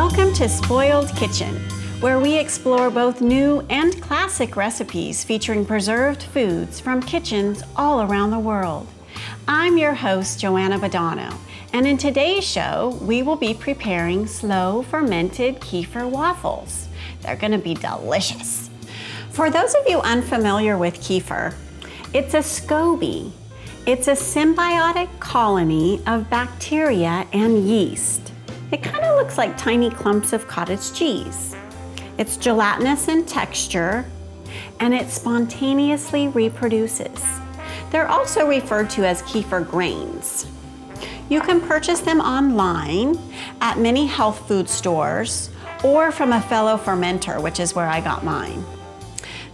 Welcome to Spoiled Kitchen, where we explore both new and classic recipes featuring preserved foods from kitchens all around the world. I'm your host, Joanna Badano, and in today's show, we will be preparing slow-fermented kefir waffles. They're gonna be delicious. For those of you unfamiliar with kefir, it's a SCOBY. It's a symbiotic colony of bacteria and yeast. It kind of looks like tiny clumps of cottage cheese. It's gelatinous in texture, and it spontaneously reproduces. They're also referred to as kefir grains. You can purchase them online at many health food stores or from a fellow fermenter, which is where I got mine.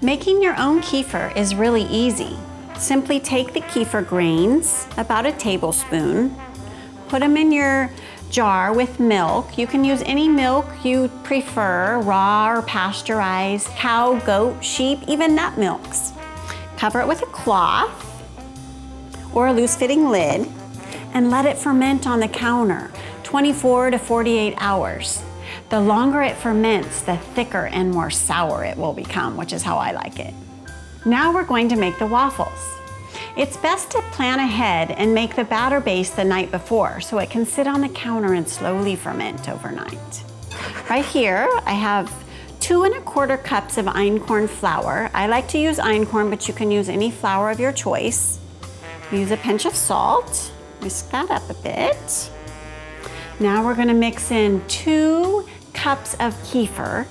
Making your own kefir is really easy. Simply take the kefir grains, about a tablespoon, put them in your jar with milk. You can use any milk you prefer, raw or pasteurized, cow, goat, sheep, even nut milks. Cover it with a cloth or a loose-fitting lid and let it ferment on the counter, 24 to 48 hours. The longer it ferments, the thicker and more sour it will become, which is how I like it. Now we're going to make the waffles. It's best to plan ahead and make the batter base the night before so it can sit on the counter and slowly ferment overnight. Right here, I have 2 1/4 cups of einkorn flour. I like to use einkorn, but you can use any flour of your choice. Use a pinch of salt, whisk that up a bit. Now we're gonna mix in 2 cups of kefir.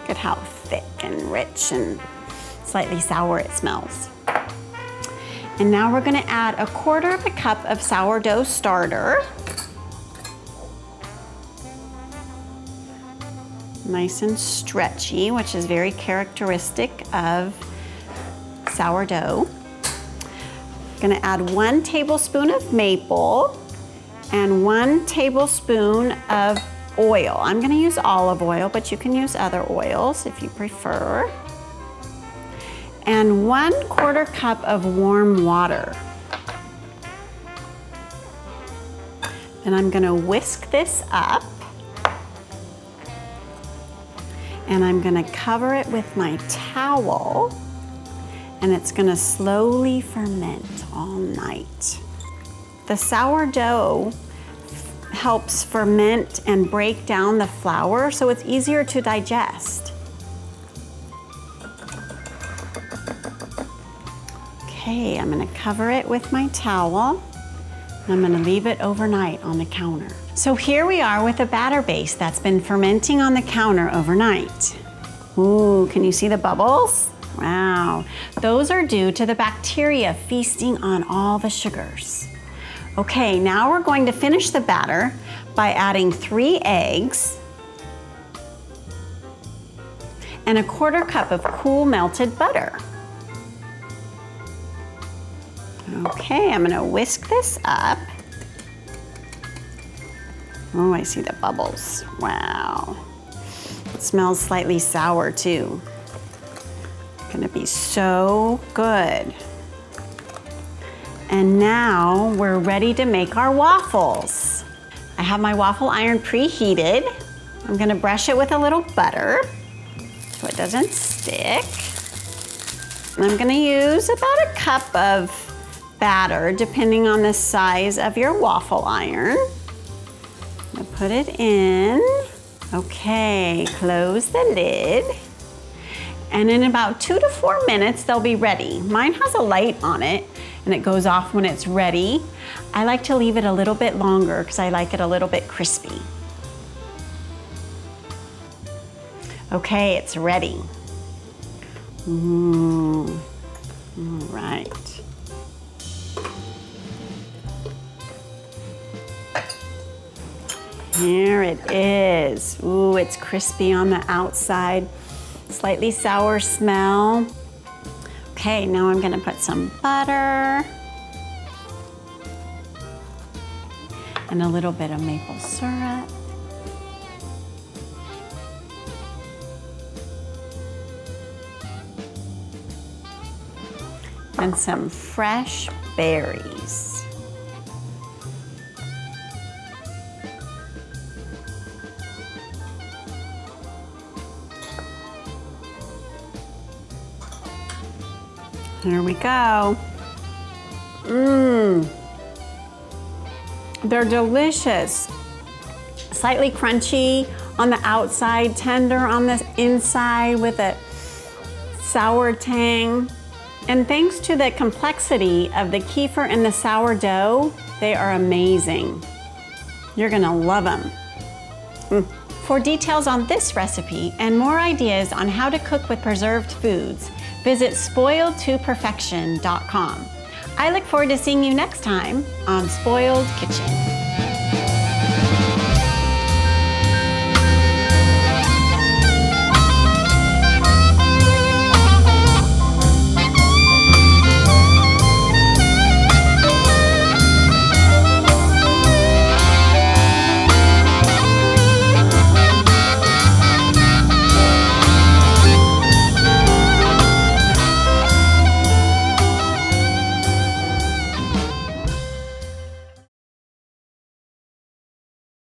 Look at how thick and rich and slightly sour it smells. And now we're gonna add 1/4 cup of sourdough starter. Nice and stretchy, which is very characteristic of sourdough. Gonna add 1 tablespoon of maple and 1 tablespoon of oil. I'm gonna use olive oil, but you can use other oils if you prefer. And 1/4 cup of warm water. Then I'm gonna whisk this up. And I'm gonna cover it with my towel, and it's gonna slowly ferment all night. The sourdough helps ferment and break down the flour, so it's easier to digest. Okay, I'm gonna cover it with my towel, and I'm gonna leave it overnight on the counter. So here we are with a batter base that's been fermenting on the counter overnight. Ooh, can you see the bubbles? Wow, those are due to the bacteria feasting on all the sugars. Okay, now we're going to finish the batter by adding 3 eggs and 1/4 cup of cool melted butter. Okay, I'm gonna whisk this up. Oh, I see the bubbles. Wow. It smells slightly sour too. Gonna be so good. And now we're ready to make our waffles. I have my waffle iron preheated. I'm gonna brush it with a little butter so it doesn't stick. And I'm gonna use about a cup of batter, depending on the size of your waffle iron. I'm gonna put it in. Okay, close the lid. And in about 2 to 4 minutes, they'll be ready. Mine has a light on it, and it goes off when it's ready. I like to leave it a little bit longer because I like it a little bit crispy. Okay, it's ready. Ooh, all right. Here it is. Ooh, it's crispy on the outside, slightly sour smell. Okay, now I'm gonna put some butter and a little bit of maple syrup. And some fresh berries. Here we go. Mmm. They're delicious. Slightly crunchy on the outside, tender on the inside with a sour tang. And thanks to the complexity of the kefir and the sourdough, they are amazing. You're gonna love them. For details on this recipe and more ideas on how to cook with preserved foods, visit spoiledtoperfection.com. I look forward to seeing you next time on Spoiled Kitchen.